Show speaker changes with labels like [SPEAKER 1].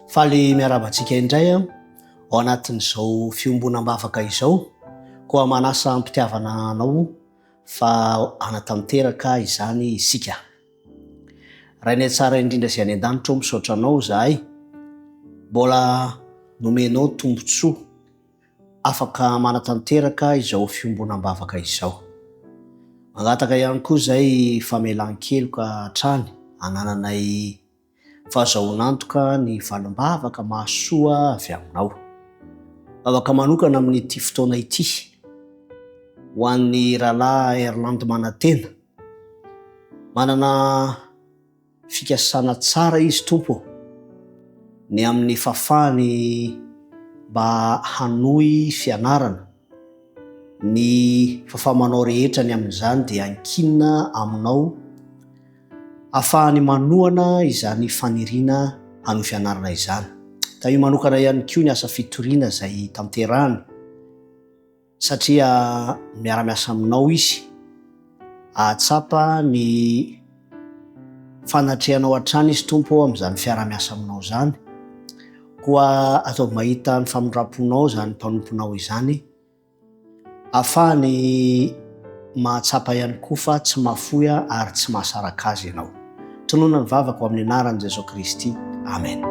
[SPEAKER 1] Faly miarabantsika indray ao anatin'izao fiombonam-bavaka izao, koa manasa ampitiavana anao fa anatanteraka izany isika. Rainay tsara indrindra izay any an-danitra misaotra anao zahay, mbola nomenao tombotsoa afaka manatanteraka izao fiombonam-bavaka izao. Mangataka ihany koa zay famelan-keloka hatrany anananay fahazaonantoka ny valim-bavaka mahasoa avy aminao. Bavaka manokana amin'ity fotoana ity ho an'ny rahalahy Erland Manantena, manana fikasana tsara izy tompo ny amin'ny fafany mba hanohy fianarana. Ny fafamanao rehetra ny amin'izany dia ankinina aminao ahafahany manohana izany faniriana hanohy fianarana izany. Da io manokana ihany koa ny asa fitoriana izay tanterahany, satria miara-miasa aminao izy ahatsapa ny fanatrehanao hatrany izy tompo amin'izany fiara-miasa aminao zany, koa atao mahita ny famindraponao zany mpanomponao izany, ahafahany mahatsapa ihany koa fa tsy mahafoy ary tsy mahasaraka azy ianao. Tonoina ny vavaka amin'ny anaran'i Jesoa Kristy. Amen.